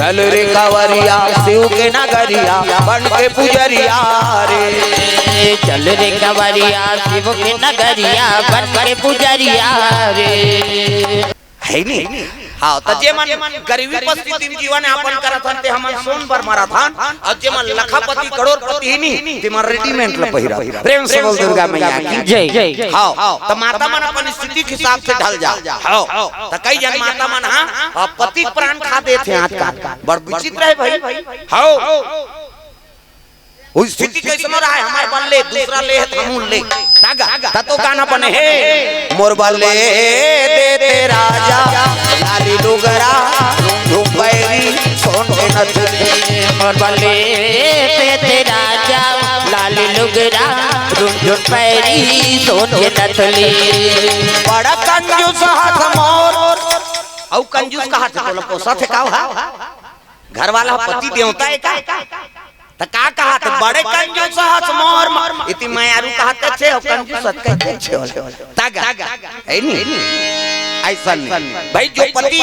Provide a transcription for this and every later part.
चल रे कांवरिया शिव के नगरिया बन के पुजरिया रे। चल रे कांवरिया शिव के नगरिया बन के पुजरिया रे। है नहीं हाँ तो जे मन गरीबी परिस्थिति में जीवन यापन करत हन ते हमन सोन बर मारा था और जे मन लखपति करोड़पति ही नहीं ते मन रेडीमेड ल पहिरा। प्रेम से बोल दुर्गा मैया की जय जय। हाँ तो माता मन अपन स्थिति के हिसाब से ढल जा। हाँ तो कई जन माता मन हां पति प्राण खा देते हैं आज का बड़ विचित्र है भाई। हाँ उस स्थिति कैसे रहा है हमार बल्ले दूसरा ले है हमू ले तागा तो गाना बने है मोर बल्ले देते राजा लाली डुगरा डुबैरी सोन के नथली। मोर बल्ले देते राजा लाली डुगरा डुबैरी सोन के नथली। बड़ा कंजूस हाथ मोर औ कंजूस का हाथ तो पोसा थे का घर वाला पति देवता है का त का कहत बड़े कंजूस हस मोर इति मायारू कहत छे कंजूस कहते छे तागा है नी ऐसा नहीं भाई जो पति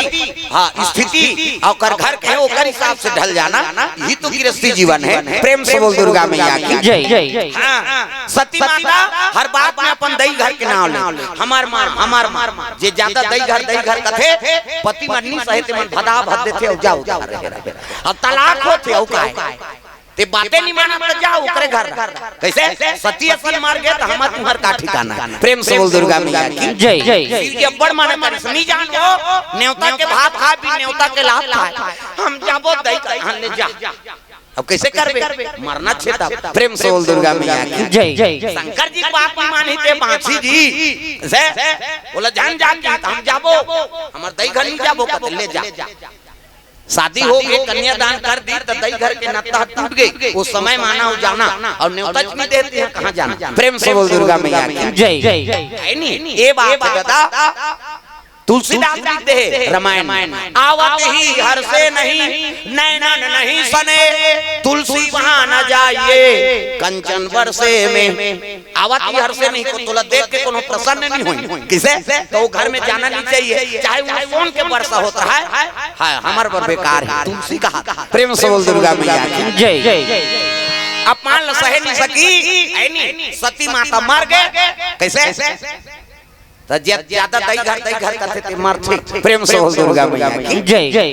हां स्थिति और घर के ओकर हिसाब से ढल जाना यही तो गृहस्थी जीवन है। प्रेम से बोल दुर्गा मैया की जय जय। हां सती माता हर बात में अपन दई घर के नाम ले हमार मार जे ज्यादा दई घर कथे पति मन्नी सहित मन भदा भद देथे और जाओ रहे अब तलाक होथे औ काय ते बातें नहीं माना तो जाओ ओकरे घर कैसे सती असली मार गया तो हमार तुम्हार का ठिकाना। प्रेम से बोल दुर्गा मैया की जय जय। ये बड़ माने कर सुनी जानो न्योता के भात खा भी न्योता के लात खाए हम जाबो दई कहां ले जा अब कैसे करबे मरना छेता। प्रेम से बोल दुर्गा मैया की जय जय। शंकर जी बात नहीं मानी ते बांसी जी से बोला जान हम जाबो हमार दई घर नहीं जाबो कत ले जा। शादी हो गई कन्यादान कर दी तो दई घर के नाता टूट गई वो समय माना हो जाना और न्योता नहीं देते हैं कहाँ जाना। प्रेम से बोल दुर्गा मैया की जय जय। नहीं ये बात बता तुलसीदास लिखते हैं रामायण आवत ही हर से नहीं नैना नहीं सने तुलसी वहां न जाइए कंचन बरसे में आवत ही हर से नहीं को तुला देख के कोनो प्रसन्न नहीं होई किसे तो घर में जाना नहीं चाहिए चाहे वो सोन के वर्षा होता है हां हमार पर बेकार है तुलसी कहा। प्रेम से बोल दुर्गा मैया की जय जय। अपमान ल सह नहीं सकी ऐनी सती माता मर गए कैसे तो ज्यादा दई घर करते थे मरते। प्रेम से बोल दुर्गा मैया की जय जय।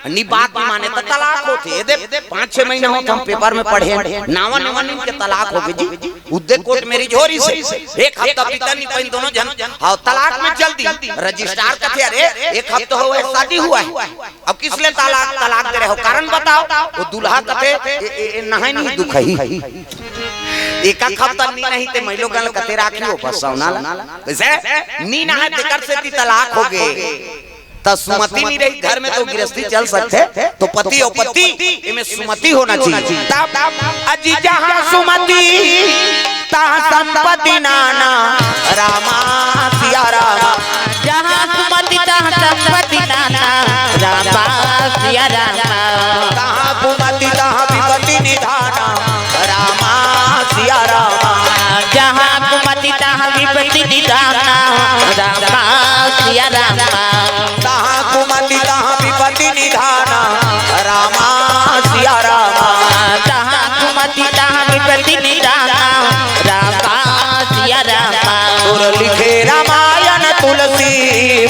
नी बात माने तो तलाक होते दे 5-6 महीने हो हम पेपर में पढ़े नावा के तलाक हो गई जी उद्दे कोर्ट मेरी जोरी से एक हफ्ता बीता नहीं पइन दोनों जन हां तलाक में जल्दी रजिस्ट्रार कथे अरे एक हफ्ता हो शादी हुआ है अब किस लिए तलाक दे रहे हो कारण बताओ वो दूल्हा कथे नहीं दुख ही एक हफ्ता नहीं ते महिलो गल कते राखियो फसौना कैसे नी ना देकर से तलाक हो गए तो सुमति नहीं रही घर में तो गृहस्थी चल सकते तो पति और पति इनमें सुमति होना चाहिए। अजी जहां सुमति तहां संपत्ति नाना रामा सिया रामा जहां सुमति तहां संपत्ति नाना रामा सिया रामा तहां कुमति तहां विपत्ति निधाना रामा सिया रामा जहां कुमति तहां विपत्ति निधाना रामा सिया रामा तहां कुमति तहां विपत्ति निधाना रामा सिया रामा जहां कुमति तहां विपत्ति निधाना रामा सिया रामा। और लिखे रामायण तुलसी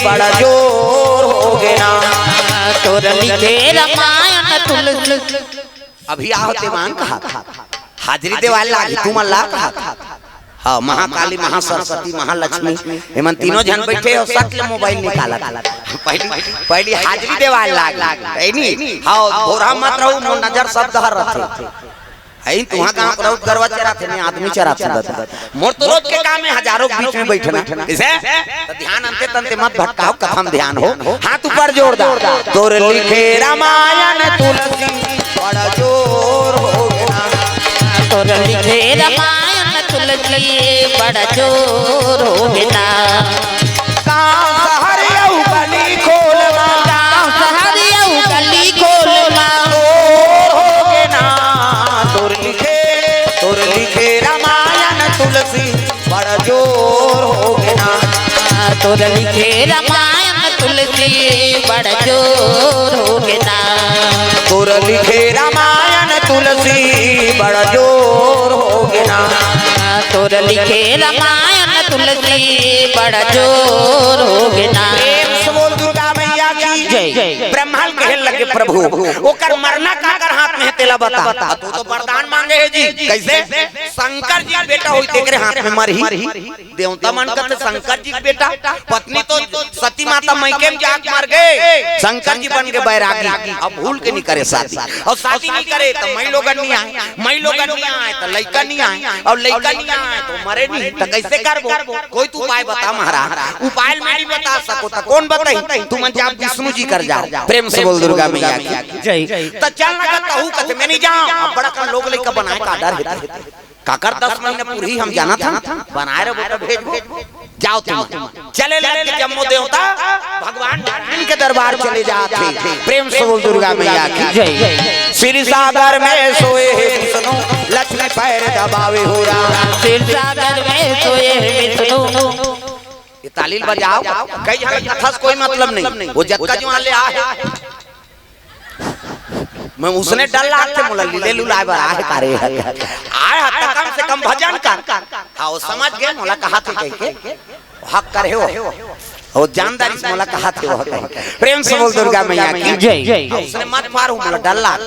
बड़ा जोर हो गया तोर लिखे रामायण तुलसी। अभी आहते मान कहा हाजरी दे वाला तुम अल्लाह कहा हाँ महाकाली महासरस्वती महालक्ष्मी एमन तीनों जन बैठे और सट ले मोबाइल निकाला पहली हाजरी दे वाला नहीं हाँ भोरा मत रहू मो नजर सब दहर रहते आई तुहा कहां पर गरवा चराते नहीं आदमी चराते मोर तो रोज के काम में हजारों बीच में बैठना कैसे तो ध्यान अंते तंते मत भटकाओ कथम ध्यान हो हाथ ऊपर जोर दो तोर लिखे रामायण तुलसी बड़ा जोर हो गया तोर लिखे रामायण तुलसी बड़ा जोर हो गया। कहां सहरियौ गली खोलना कहां सहरियौ गली खोलना हो गया तोर लिखे रामायण तुलसी बड़ा जोर हो गया तोर लिखे रामायण तुलसी बड़ा जोर हो गया। लिखे रामायण तुलसी बड़ा जोर हो गिना। प्रेम से बोल दुर्गा मैया की जय। ब्रह्माल कहे लगे प्रभु ओकर मरना काकर हाथ में है तेला बता। तू तो वरदान मांगे है जी कैसे शंकर जी बेटा होई तेरे हाथ में मरही देवता मन कहते शंकर जी बेटा पत्नी तो सती माता मैके में जाके मर गए शंकर जी बन के बैरागी अब भूल के नहीं करे शादी और शादी नहीं करे तो मैं लोग नहीं आए मैं लोग नहीं आए तो लड़का नहीं आए और लड़का नहीं आए तो मरे नहीं तो कैसे करबो कोई तू उपाय बता महाराज उपाय में नहीं बता सको तो कौन बताई तू मन जा विष्णु जी कर जा प्रेम से बोल दुर्गा मैया की जय। तो चल ना कहता हूं कहते मैं नहीं जाऊं अब बड़ा का लोग लड़का बनाए का डर है काकर 10 महीने पूरी हम जाना था बनाए रे बेटा भेज जाओ तुम चले लगे जम्मू देवता भगवान इनके दरबार चले जाते प्रेम से बोल दुर्गा मैया की जय। श्री सागर में सोए विष्णु लक्ष्मी पैर दबावे हो राम क्षीर सागर में सोए विष्णु। ये तालील बजाओ कई जगह कोई मतलब नहीं वो जक्का जो ले आ है मैं उसने डर लाते मोला लीले लुलाए बरा है कारे आए हत्ता कम से कम भजन कर हां वो समझ गए मोला कहा थे कह के हक करे हो और जानदारी से मोला कहा थे वो प्रेम से बोल दुर्गा मैया की जय। उसने मत मारो मोला डर ला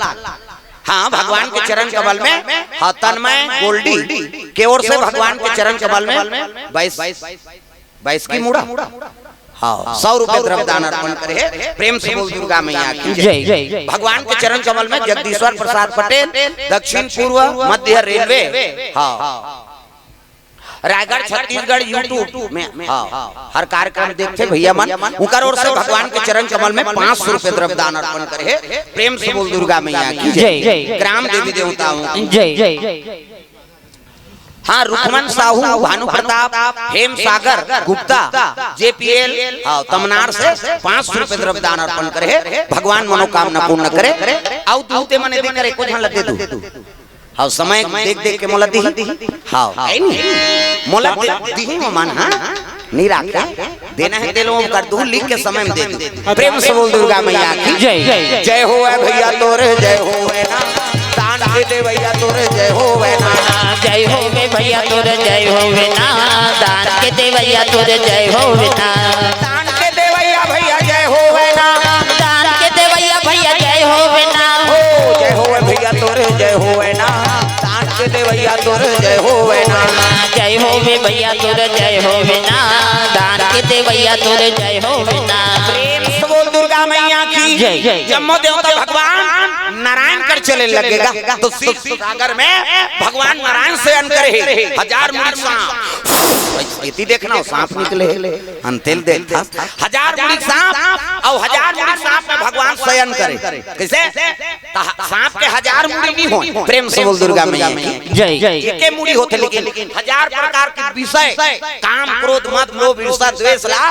हाँ भगवान के चरण कमल में हाँ तन्मय गोल्डी के ओर से भगवान के चरण कमल में 22 की मुड़ा हाँ 100 रुपए द्रव्यदान अर्पण करे प्रेम से बोल दुर्गा मैया की जय। भगवान के चरण कमल में जगदीश्वर प्रसाद पटेल दक्षिण पूर्व मध्य रेलवे हाँ रायगढ़ छत्तीसगढ़ यूट्यूब में हाँ हर कार्यक्रम देखते भैया मन उनकर ओर से भगवान के चरण कमल में 500 रुपए द्रव्यदान अर्पण करे प्रेम से बोल दुर्गा मैया की जय। ग्राम देवी देवताओं जय। हाँ रुकमन साहू भानु प्रताप हेम सागर गुप्ता JPL तमनार से 500 रुपए द्रव्यदान अर्पण करे भगवान मनोकामना पूर्ण करे और दूते मने दे करे कुछ लगे दू हाँ समय देख देख के मोला दी हाँ मोला दी मन हाँ नहीं रखे देना है दिलों कर दूं लिख के समय में दे प्रेम से बोल दुर्गा मैया की जय। जय हो भैया तोरे जय हो दान के दे भैया तोरे जय हो जय हो भैया तोरे जय हो ना दान के दे भैया तोरे जय हो ना दान के दे भैया जय हो ना दान के दे भैया जय हो ना जय हो भैया तोरे जय हो ना दान के दे भैया तोरे जय हो ना जय हो भैया तोरे जय हो ना दान के दे भैया तोरे जय हो ना प्रेम से बोल दुर्गा मैया की जय। जम्मो देवता भगवान नारायण कर चले लगेगा तो सागर में भगवान नारायण से अन करे 1000 मुड़ी सांप इति देखना सांप निकले अंतेल देखता 1000 मुड़ी सांप और 1000 मुड़ी सांप में भगवान शयन करे कैसे सांप के 1000 मुड़ी नहीं हो प्रेम से बोल दुर्गा मैया की जय। एके मुड़ी होते लेकिन 1000 प्रकार के विषय काम क्रोध मद लोभ ईर्ष्या द्वेष ला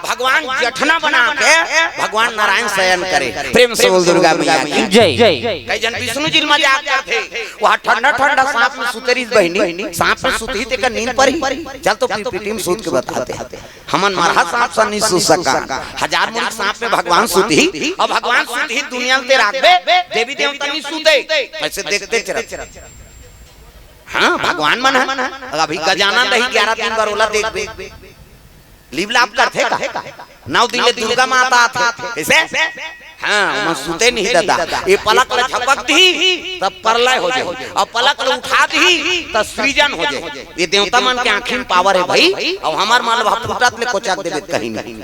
भगवान जठना बना के भगवान नारायण शयन करे प्रेम से बोल दुर्गा मैया की जय। कई जन विष्णु जी मजाक करते वहां ठंडा ठंडा सांप में सुतरी बहनी सांप में सुती ते का नींद परी चल तो पीपीटी में सूत के बताते हमन मारा सांप सा नहीं सो सका 1000 मुड़ी सांप में भगवान सुती और भगवान सुती दुनिया में राखबे देवी देवता नहीं सुते ऐसे देखते चरत हाँ भगवान मन है अभी गजाना नहीं 11 दिन बरोला देख लीव लाभ करते का 9 दिन दुर्गा माता आते कैसे हाँ मैं सुते नहीं दादा ये पलक ले झपक दी तब प्रलय हो जाए और पलक ले उठा दी तब सृजन हो जाए ये देवता मन के आँखी में पावर है भाई और हमार मान लो फुटत ले कोचाक देवे कहीं नहीं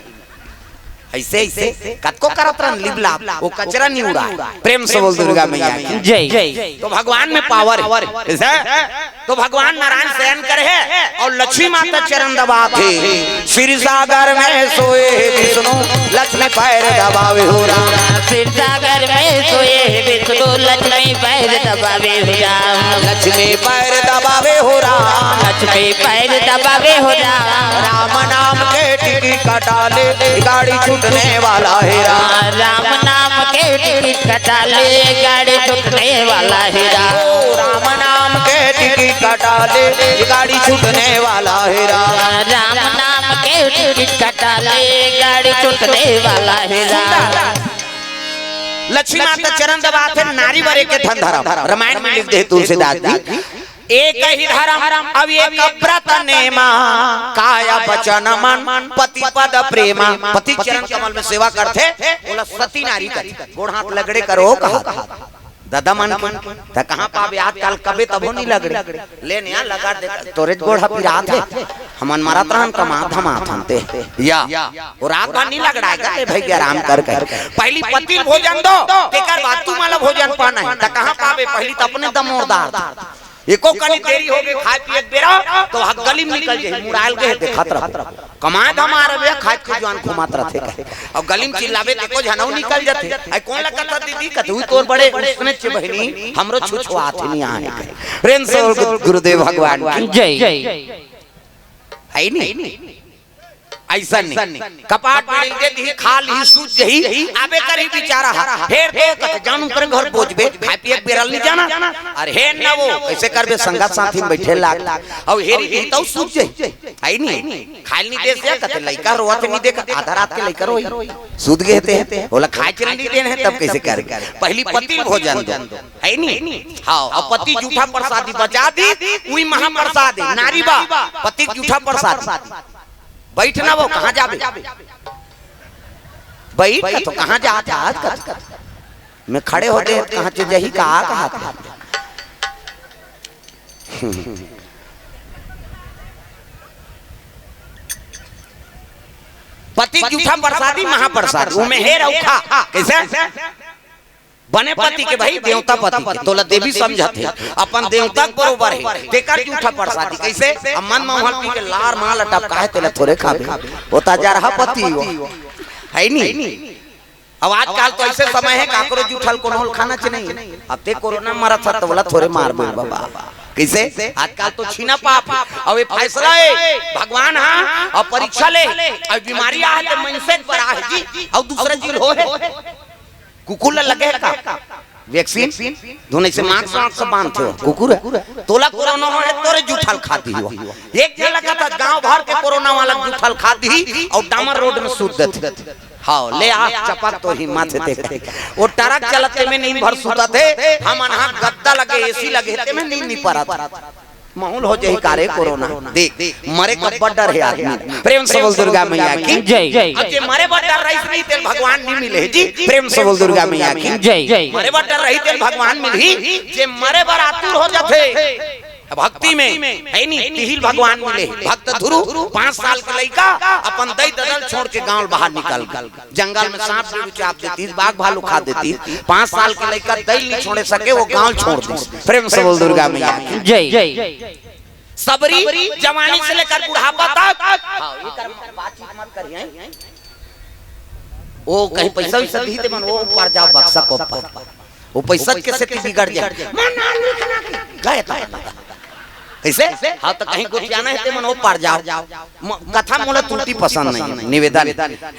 ऐसे ऐसे कतको करत रहन लिबला वो कचरा नहीं उड़ा प्रेम से बोल दुर्गा मैया की जय। तो भगवान में पावर है तो भगवान नारायण शयन करे और लक्ष्मी माता चरण दबाते श्री सागर में सोए विष्णु लक्ष्मी पैर दबावे हो राम क्षीर सागर में सोए विष्णु लक्ष्मी पैर दबावे हो राम लक्ष्मी पैर दबावे हो राम लक्ष्मी पैर दबावे हो राम राम नाम के टिकट कटाले गाड़ी छूटने वाला है राम नाम के टिकट कटाले गाड़ी छूटने वाला है राम नाम के टिकट कटाले गाड़ी छूटने वाला है राम नाम के टिकट कटाले गाड़ी छूटने वाला है लक्ष्मी माता चरण दबाते नारी वरे के धन धर्म रामायण में लिख दे तुलसीदास जी एक ही धर्म अब एक व्रत नेमा काया वचन मन पति पद प्रेमा। पति चरण कमल में सेवा करते बोला सती नारी कर गोड़ हाथ लगड़े करो कहा दादा मन त कहां पावे आजकल कबे तबो नहीं लगड़े ले नया लगा दे तोरे गोड़ पिरात है हमन मारत रहन कमा धमा थमते या और रात नहीं लगड़ा गए भैया आराम कर पहली पति भोजन दो तेकर बाद तू माला भोजन पाना है त कहां पावे पहली त अपने दमोरदार एको कनी देरी हो गई खाए पिए बेरा तो हक गली में निकल जाए मुराइल के देखत रह कमाए धम आ रहे खाए के जवान घुमात रहते कहे और गली में चिल्लावे देखो झनौ निकल जाते आई कौन लगता दीदी कहते हुई तोर बड़े उसने चे बहनी हमरो छुछुआत नहीं आए प्रेम से गुरुदेव भगवान की जय है नहीं ऐसा नहीं कपाट मिल के दी खाली सूझ जही आबे करी बेचारा हेर तो कत जानू कर घर पहुंचबे खाए पिए बेरल नहीं जाना अरे हे न वो कैसे करबे संगत साथी में बैठे लाग और हेरी दी तो सूझ जही है नहीं खाल नहीं दे से कत लइका रोवत नहीं देख आधा रात के लइका रोई सूद गए थे बोला खाए चल नहीं देन है तब कैसे कर पहली पति भोजन दो है नहीं हां अब पति जूठा प्रसादी बचा दी उई महाप्रसाद नारी बा पति जूठा प्रसाद बैठना वो कहाँ जाबे बैठ तो कहाँ जाते आज कर मैं खड़े होते कहाँ से जही कहा पति जूठा प्रसादी महाप्रसाद उमे हे रखा कैसे बने पति के भाई देवता पति के तोला देवी समझते अपन देवता बरोबर है तेकर जूठा प्रसादी कैसे अब मन मोहन पी के लार माल टपका है तेला थोड़े खाबे होता जा रहा पति हो है नहीं अब आजकल तो ऐसे समय है काकरो जूठल कोनो खाना च नहीं अब ते कोरोना मरा था तो बोला थोड़े मार बोल बाबा कैसे आजकल तो छीना पाप अब ये फैसला है भगवान हां और परीक्षा ले और बीमारी आ है मन से बड़ा है जी और दूसरा जील हो है कुकुर लगे का वैक्सीन दोनों से मास्क से बांधते हो कुकुर तोला कोरोना है तोरे जूठल खाती हो एक जगह का था गांव भर के कोरोना वाला जूठल खाती और डामर रोड में सूत देते हां ले आ चपक तो ही माथे देखते वो ट्रक चलते में नींद भर सूता थे हम यहां गद्दा लगे एसी लगे थे में नींद नहीं पड़ा माहौल हो जाए कारे कोरोना देख मरे का बड़ डर है आदमी प्रेम से बोल दुर्गा मैया की जय अब जे मरे बड़ डर रही नहीं तेल भगवान नहीं मिले जी प्रेम से बोल दुर्गा मैया की जय मरे बड़ डर रही तेल भगवान मिली जे मरे बड़ आतुर हो जाते भक्ति में है नहीं तिहिल भगवान मिले भक्त धुरु 5 साल के लड़का अपन दई ददल छोड़ के गांव बाहर निकल जंगल में सांप भी चाप देती बाघ भालू खा देती 5 साल के लड़का दई नहीं छोड़ सके वो गांव छोड़ दी प्रेम से बोल दुर्गा मैया जय सबरी जवानी से लेकर बुढ़ापा तक बातचीत मत करिए वो कहीं पैसा भी सदी दे मन वो ऊपर जाओ बक्सा को वो पैसा के से बिगड़ जाए गए कैसे हाँ तो कहीं कुछ जाना है मन वो पार जाओ कथा मोला तुलती पसंद नहीं निवेदन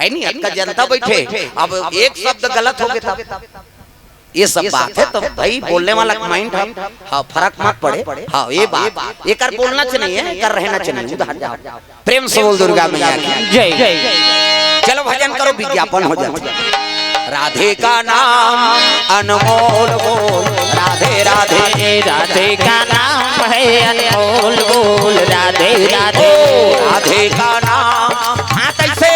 है नहीं आपका जनता बैठे अब एक शब्द गलत हो गया था ये सब बात है तो भाई बोलने वाला माइंड है हाँ फर्क मत पड़े हाँ ये बात ये कर बोलना चाहिए है कर रहना चाहिए उधर जाओ प्रेम से बोल दुर्गा मैया की जय चलो भजन करो विज्ञापन हो जाए राधे का नाम अनमोल बोल राधे राधे राधे का नाम है अनमोल बोल राधे राधे राधे का नाम हाँ तैसे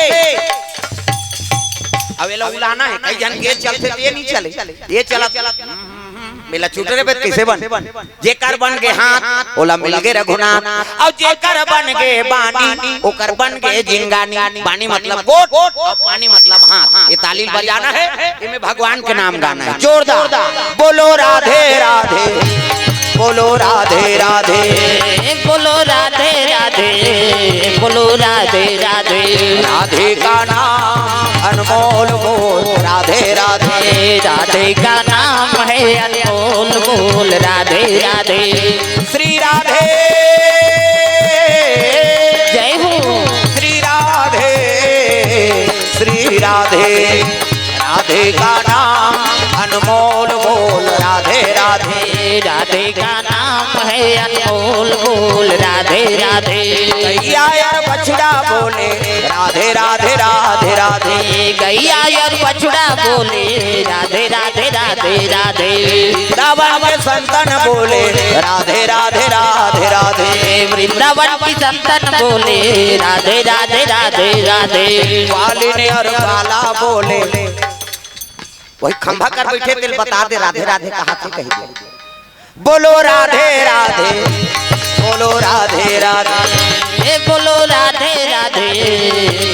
अब ये लोग उलाना है कई जन के चलते ये नहीं चले ये चला मेला छूटे बे कैसे बन जेकर बन गए हाथ ओला मिल गए रघुनाथ और जेकर बन गए बानी ओकर बन गए जिंगानी बानी मतलब गोट और पानी मतलब हाथ ये तालील बजाना है इनमें भगवान के नाम गाना है जोरदार बोलो राधे राधे बोलो राधे राधे बोलो राधे राधे बोलो राधे राधे राधे का नाम अनमोल बोल राधे राधे राधे का नाम है अनमोल बोल राधे राधे श्री राधे जय हो श्री राधे श्री राधे राधे का नाम अनमोल बोल राधे राधे राधे का नाम है अनमोल बोल राधे राधे। गैया यार बछड़ा बोले राधे राधे राधे राधे। गैया यार बछड़ा बोले राधे राधे राधे राधे। वृंदावन के संतन बोले राधे राधे राधे राधे। वृंदावन की संतन बोले राधे राधे राधे राधे। वाली और काला बोले वही खंभा कर बैठे दिल बता दे राधे राधे कहा थे कही दे। बोलो राधे राधे बोलो राधे राधे बोलो राधे राधे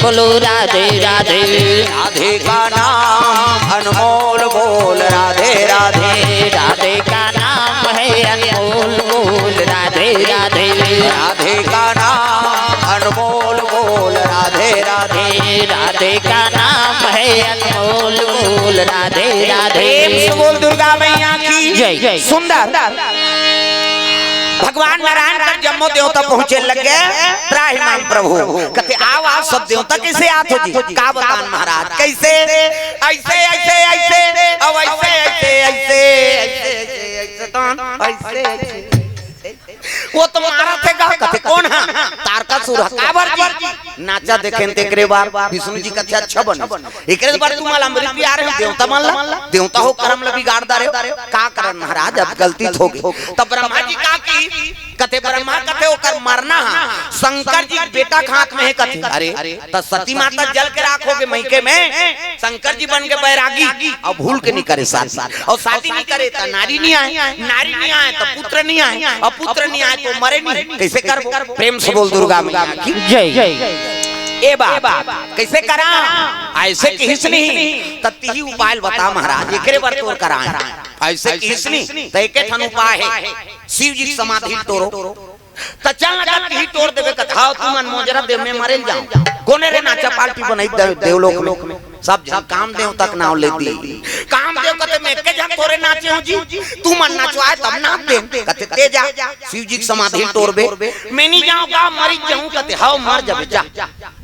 बोलो राधे राधे। राधे का नाम अनमोल बोल राधे राधे। राधे का नाम है अनमोल बोल राधे राधे। राधे का नाम अनमोल बोल राधे राधे। राधे का नाम है अनमोल बोल राधे राधे। बोल दुर्गा मैया की जय। सुंदर भगवान नारायण का जम्मो देवता पहुंचे लगे त्राहिमाम प्रभु कहते आओ आओ सब देवता कैसे आत हो जी का बतान महाराज कैसे ऐसे ऐसे ऐसे अब ऐसे ऐसे ऐसे ऐसे ऐसे ऐसे वो तुम्हारा थे गा कहते कौन है तारकासुर काबर जी नाचा देखें तेकरे बार विष्णु जी का अच्छा बन एकरे बार तुम अमृत भी आ रहे हो देवता मान ला देवता हो कर्म ल बिगाड़ दारे का करन महाराज अब गलती हो गई। तब ब्रह्मा जी का की कहते ब्रह्मा कहते ओकर मरना शंकर जी बेटा खात में है कहते अरे त सती माता जल के राखोगे मैके में शंकर जी बन के बैरागी और भूल के नहीं करे साथ और शादी नहीं करे तो नारी नहीं आए तो पुत्र नहीं आए और पुत्र नहीं आए तो मरे नहीं कैसे कर प्रेम से बोल दुर्गा मैया की जय। ए बाबा कैसे करा ऐसे किस नहीं तत्ती ही उपाय बता महाराज एकरे बार तोर करा ऐसे किस नहीं त एके ठन उपाय है शिव जी समाधि तोरो त चल लगा ही तोड़ देबे कथा तू मन मोजरा देव में मरे जाओ कोने रे नाचा पार्टी बनाई देवलोक में सब कामदेव तक नाव लेती कामदेव कहते मैं के जा तोरे नाचे हूं जी तू मन नाचवाए तब नाच दे कहते ते जा शिव जी समाधि तोड़बे मैं नहीं जाऊंगा मरी जाऊं कहते हां मर जाबे जा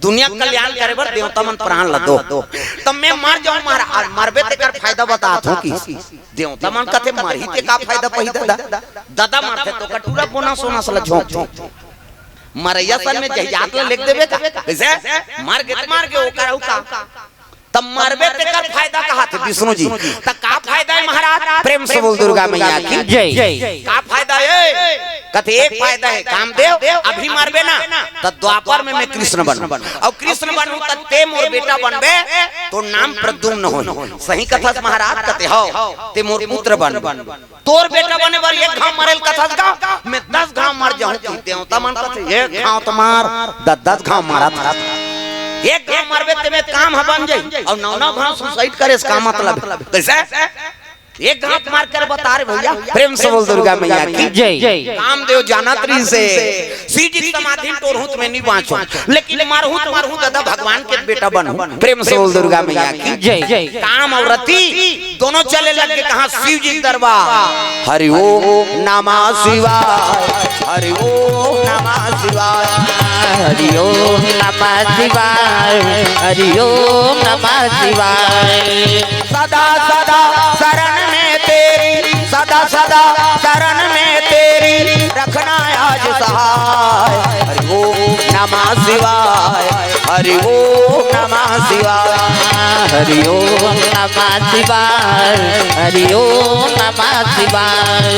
दुनिया कल्याण करे बर देवता मन प्राण ल दो तब मैं मर जाऊं मार मरबे ते कर फायदा बतात हूं की देवता मन कहते मरही ते का फायदा पहिदा दादा मारते तो कटूरा बोना सोना सला झोंक मरैया सन में जहियात ल लिख देबे कैसे मार के ओकरा उका तब मरबे ते कर फायदा कहा थे विष्णु जी त का फायदा है महाराज प्रेम से बोल दुर्गा मैया की जय। का फायदा है कहते एक फायदा है कामदेव अभी मरबे ना त द्वापर में मैं कृष्ण बनूं और कृष्ण बनूं त ते मोर बेटा बनबे तो नाम प्रद्युम्न हो सही कथा महाराज कहते हो ते मोर पुत्र बन तोर बेटा बने बर एक घाव मरेल कथा का मैं 10 घाव मर जाऊं देवता मन कहते एक घाव तो मार 10 घाव मारा था एक घाव मरबे ते में काम बन जाई और 9 घाव सुसाइड करे इसका मतलब कैसे एक घाव मार कर बता रे भैया प्रेम से बोल दुर्गा मैया की जय। कामदेव जानत्री से सीधी समाधि तोड़हूं तो मैं नहीं बाँचूं लेकिन मारहूं दादा भगवान के बेटा बनूं प्रेम से बोल दुर्गा मैया की जय। काम और रति दोनों चले लगे कहां शिव जी दरबार हरि ओम नमः शिवाय हरि ओम नमः शिवाय हरि ओम नमः शिवाय हरि ओम नमः शिवाय। सदा सदा शरण में तेरी सदा सदा शरण में तेरी रखना आज सहाय हरि ओम नमः शिवाय हरि ओम नमः शिवाय हरि ओम नमः शिवाय हरि ओम नमः शिवाय।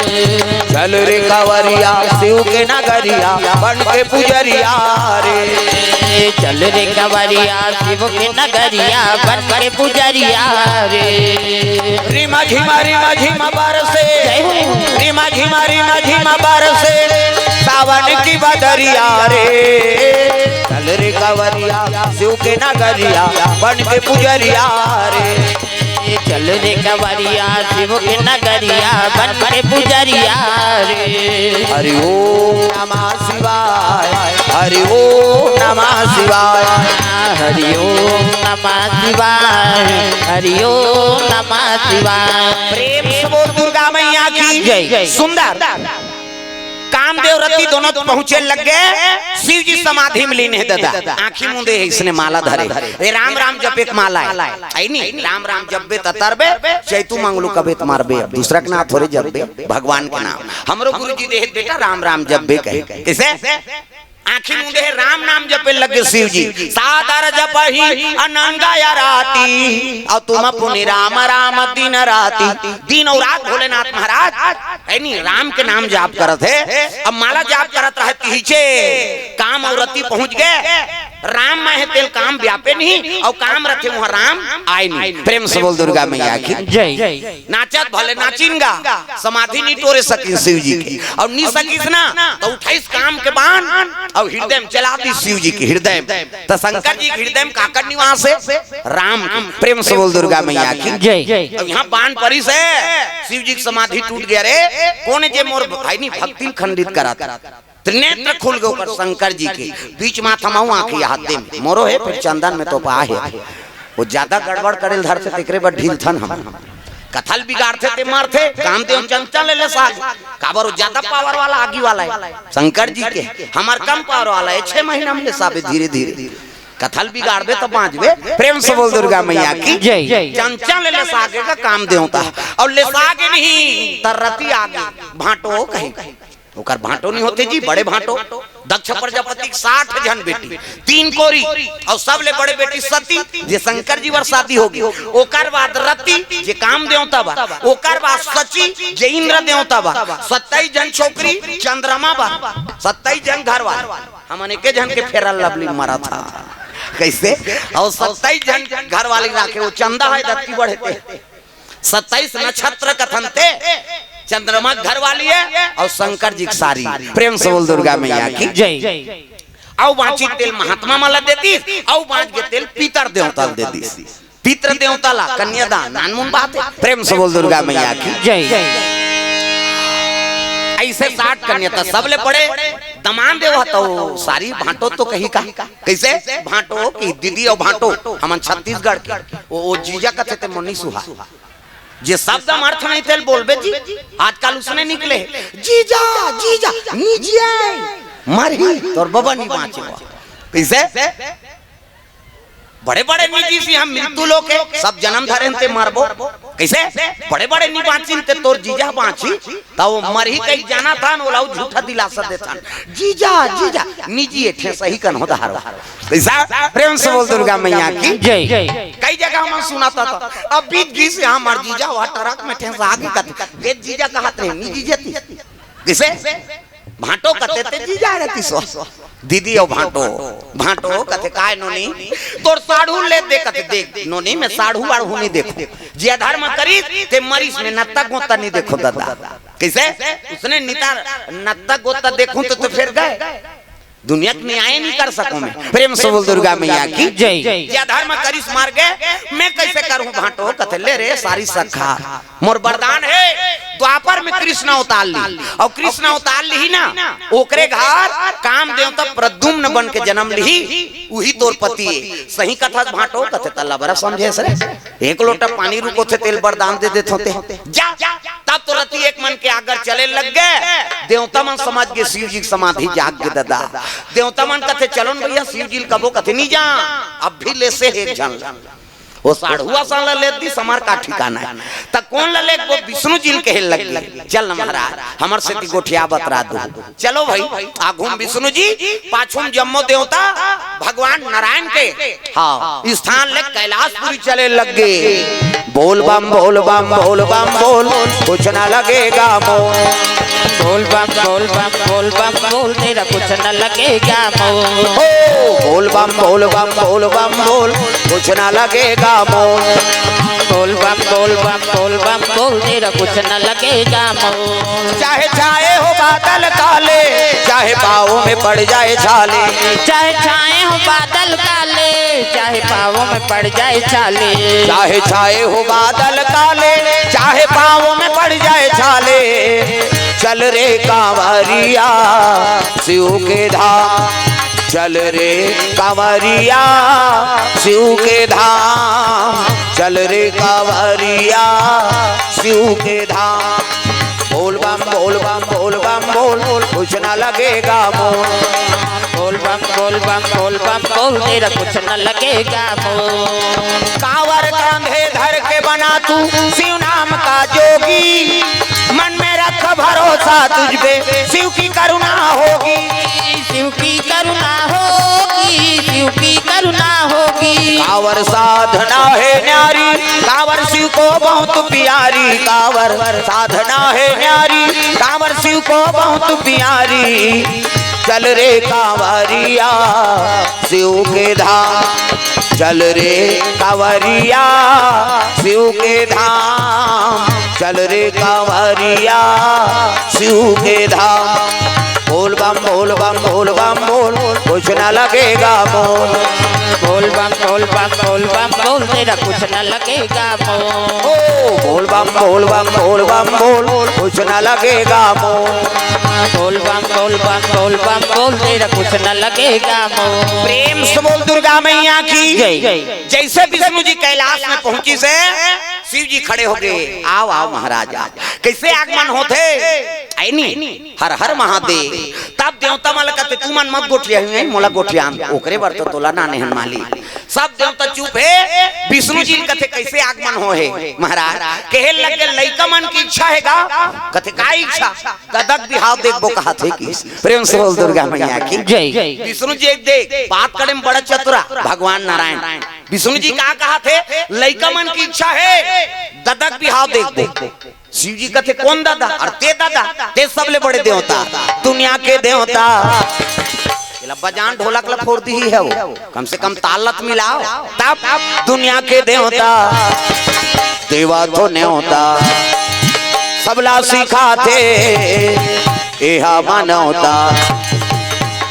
चल रे कंवरिया शिव के नगरिया बन के पुजरिया रे चल रे कंवरिया शिव के नगरिया बन के पुजरिया रे। रिमा झिमा बरसे रिमा झिमा बरसे सावन की बदरिया रे चल रे कंवरिया शिव के नगरिया बन के पुजरिया रे चल रे कंवरिया शिव के नगरिया बन के पुजरिया रे। हरि ओम नमः शिवाय हरि ओम नमः शिवाय हरि ओम नमः शिवाय हरि ओम नमः शिवाय। प्रेम से बोल दुर्गा मैया की जय। सुंदर कामदेव रति दोनों पहुंचे लग गए शिव जी समाधि में लीन है दादा आंखी मुंदे इसने माला धरे ए राम राम जपे एक माला है आई नहीं राम राम जपबे तरबे चैतू मंगलू कबे तुम्हारे बे दूसरा के नाम थोड़े जपबे भगवान के नाम हमरो गुरुजी देह बेटा राम राम जपबे कहे किसे आंखी मुंदे राम नाम जपे लगे शिव जी सादर जपही अनंगा या राती और तुम पुनि राम राम दिन राती दिन और रात भोलेनाथ महाराज नहीं राम के नाम जाप करत है अब माला जाप करत रहे पीछे काम और रति पहुंच गए राम में तेल काम व्यापे नहीं और काम रखे वहाँ राम आए नहीं प्रेम से बोल दुर्गा मैया की जय नाचत भले नाचिनगा समाधि नहीं तोड़े सकी शिव जी की और नहीं सकीस ना तो 28 काम के बाण और हृदय में चला दी शिव जी की हृदय तो शंकर जी हृदय में काकर निवास है राम प्रेम से बोल दुर्गा मैया की जय अब यहाँ बाण परी से शिव जी की समाधि टूट गया रे कौन जे मोर भाई नहीं भक्ति खंडित करा त्रिनेत्र खुल गए ऊपर शंकर जी के बीच माथा माऊ आंखी हाथे में मोरो है फिर चंदन में तो पा है वो ज्यादा गड़बड़ करेल धर से तिकरे पर ढील थन हम कथल बिगाड़ते ते मारते कामदेव चंचल ले साग काबर ज्यादा पावर वाला आगी वाला है शंकर जी के हमार कम पावर वाला है 6 महीना में ले साबे धीरे धीरे कथल बिगाड़बे तो बांचबे प्रेम से बोल दुर्गा मैया की जय चंचल ले सागे का काम देवता और ले सागे नहीं तरती आगे भाटो कहे ओकर भाटो नहीं होते जी बड़े भाटो दक्ष प्रजापति 60 जन बेटी 3 कोरी और सब ले बड़े बेटी सती जे शंकर जी वर शादी होगी ओकर बाद रति जे काम देवता बा ओकर बाद सची जे इंद्र देवता बा 27 जन छोकरी चंद्रमा बा 27 जन घर वाला हमने के जन के फेरा लवली मारा था कैसे और 27 जन घर वाले राखे वो चंदा है दत्ती बढ़े 27 नक्षत्र कथन थे चंद्रमा घर वाली है और शंकर जी की सारी प्रेम से बोल दुर्गा मैया की जय औ बांची तेल महात्मा माला देती औ बांच के तेल पितर देवता देती पितर देवता ला कन्यादान नानमुन बात है प्रेम से बोल दुर्गा मैया की जय ऐसे 60 कन्या सब ले पड़े दमान देव तो सारी भाटो तो कही का कैसे भाटो की दीदी और भाटो हम छत्तीसगढ़ के वो जीजा कथे थे मुन्नी सुहा जे शब्द हम अर्थ नहीं थे बोलबे जी आजकल उसने निकले जीजा जीजा नीजिए मरही तोर बाबा नहीं बाँचे कैसे बड़े बड़े निजी से हम मृत्यु लोग के सब जन्म धरे ते मरबो कैसे बड़े बड़े नहीं बाँची ते तोर जीजा बाँची तो वो मरही कहीं जाना था ना वो झूठा दिलासा देता जीजा जीजा निजी ठे सही कन होता हारो कैसा प्रेम से बोल दुर्गा मैया की जय कई जगह हम सुनाता था अब बीच बीच से हमार जीजा वहाँ ट्रक में ठे आगे कते वे जीजा का हाथ रहे निजी जती कैसे भाटो कते ते जीजा रहती सो दीदी और भाटो भाटो कथे काय नोनी तोर साढ़ू ले दे कथे देख नोनी में साढ़ू बाढ़ू नहीं देखो जे धर्म करी ते मरीज में नत्ता गोता नहीं देखो दादा कैसे उसने निता नत्ता गोता देखूं तो फिर गए दुनिया में न्याय नहीं कर सकूं मैं प्रेम से बोल दुर्गा मैया की जय जे धर्म करिस मार गए मैं कैसे करूं भाटो कथे ले रे सारी सखा मोर वरदान है द्वापर में कृष्ण अवतार ली और कृष्ण अवतार ली ना ओकरे घर काम देवता प्रद्युम्न बन के जन्म ली वही तोर पति सही कथा भाटो कथे तल्ला बरा समझे सरे एक लोटा पानी रुको थे तेल वरदान दे देते होते जा तब तो रति एक मन के आगर चले लग गए देवता मन समझ के शिव जी की समाधि जाग के दादा देवता मन कथे चलो भैया शिव जी कबो कथे नहीं जा अब भी ले से एक जन वो साढ़ुआ सा ले दी समार का ठिकाना है तब कौन ले वो विष्णु जी के लग चल महाराज हमर से गोठिया बतरा दो चलो भाई आगुम विष्णु जी पाछुम जम्मो देवता भगवान नारायण के हाँ स्थान ले कैलाशपुरी चले लग गए बोल बम बोल बम बोल बम बोल कुछ ना लगेगा मोल बोल बम बोल बम बोल बम बोल तेरा कुछ न लगेगा मोल बोल बम बोल बम बोल बम बोल कुछ ना लगेगा मोल बोल बम बोल बम बोल बम बोल तेरा कुछ न लगेगा मोल चाहे छाए हो बादल काले चाहे पाँवों में पड़ जाए छाले चाहे छाए हो बादल काले चाहे पाँवों में पड़ जाए छाले चाहे छाए हो बादल काले चाहे पाँवों में पड़ जाए छाले चल रे कांवरिया शिव के धाम चल रे कांवरिया शिव के धाम चल रे कांवरिया शिव के धाम बोल बम बोल बम बोल बम बोल कुछ न लगेगा मोल। बोल बम बोल बम बोल बम बोल तेरा कुछ न लगेगा मोल। कांवर कंधे धर के बना तू शिव नाम का जोगी, मन में रख भरोसा तुझ पे शिव की करुणा होगी। शिव की करुणा होगी, शिव की करुणा होगी। कांवर साधना है न्यारी, कांवर शिव को बहुत प्यारी। कांवर साधना है न्यारी, कांवर शिव को बहुत प्यारी। चल रे कांवरिया शिव के धाम, चल रे कांवरिया शिव के धाम, चल रे कांवरिया शिव के धाम। बोल बम बोल बम बोल बम बोल कुछ न लगेगा मोल। बोल बम बोल बम बोल बम बोल तेरा कुछ न लगेगा मोल। बोल बम बोल बम बोल बम बोल कुछ न लगेगा मोल। बोल बम बोल बम बोल बम बोल तेरा कुछ न लगेगा मोल। प्रेम से बोल दुर्गा मैया की जय। जैसे विष्णु जी कैलाश में पहुंची से शिव जी खड़े हो गए, आओ आओ महाराजा। कैसे आगमन होते ऐनी हर हर महादेव। तब देवता माल कहते तू मन मत गोठिया है मोला गोठिया ओकरे बर तो तोला ना नेहन माली। सब देवता चुप है। विष्णु जी कहते कैसे आगमन हो है महाराज। कहे लगे लइका मन की इच्छा हैगा। कहते का इच्छा? कदक बिहाव देखबो कहत है की। प्रेम से बोल दुर्गा मैया की जय। विष्णु जी एक देख बात करे में बड़ा चतुरा भगवान नारायण। विष्णु जी का कहा थे लइका मन की इच्छा है ददक बिहाव देख। शिव जी कहते कौन दादा? और ते दादा ते सबले बड़े देवता दुनिया के देवता। बजान ढोलक ला फोड़ दी है वो, कम से कम तालत मिलाओ तब दुनिया के देवता। देवा तो न्योता सबला सिखाते एहा मानवता।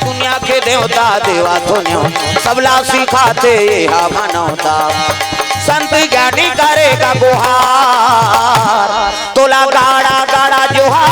दुनिया के देवता देवा तो न्योता सबला सिखाते एहा मानवता। संत ज्ञानी करेगा गुहार तोला गाड़ा गाड़ा जोहार।